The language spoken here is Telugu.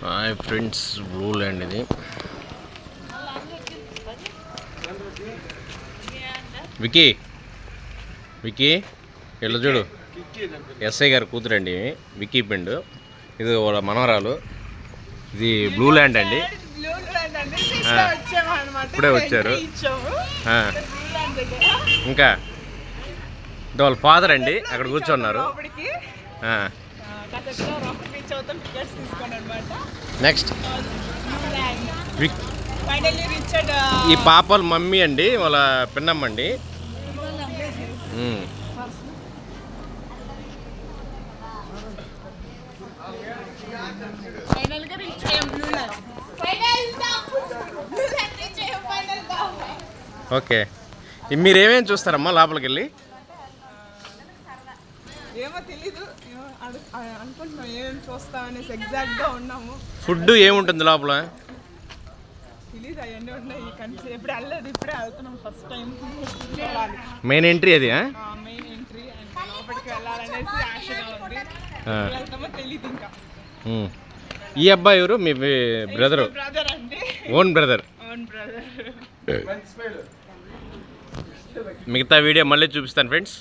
హాయ్ ఫ్రెండ్స్, బ్లూ ల్యాండ్ ఇది. వికీ వికీ ఇలా చూడు, ఎస్ఐ గారు కూతురండి వికీ పిండు. ఇది వాళ్ళ మనవరాలు. ఇది బ్లూ ల్యాండ్ అండి. ఇప్పుడే వచ్చారు. ఇంకా వాళ్ళ ఫాదర్ అండి అక్కడ కూర్చున్నారు. నెక్స్ట్ ఈ పాపల మమ్మీ అండి, వాళ్ళ పిన్నమ్మ అండి. ఓకే, మీరు ఏమేమి చూస్తారమ్మా లోపలికి వెళ్ళి? ఏమో తెలీదు, అనుకుంటున్నాం ఏమేమి చూస్తామనేసి ఎగ్జాక్ట్గా ఉన్నాము. ఫుడ్ ఏముంటుంది లోపల? తెలీదు, అవన్నీ ఉన్నాయి. కనిపి ఎప్పుడు వెళ్ళలేదు, ఇప్పుడే వెళ్తున్నాం ఫస్ట్ టైం. మెయిన్ ఎంట్రీ అది. మెయిన్ ఎంట్రీ లోపలికి వెళ్ళాలనేసి ఆశగా ఉంది. వెళ్తామో తెలీదు ఇంకా. ఈ అబ్బాయి ఎవరు? మీ బ్రదర్? బ్రదర్ అండి, ఓన్ బ్రదర్. మిగతా వీడియో మళ్ళీ చూపిస్తాను ఫ్రెండ్స్.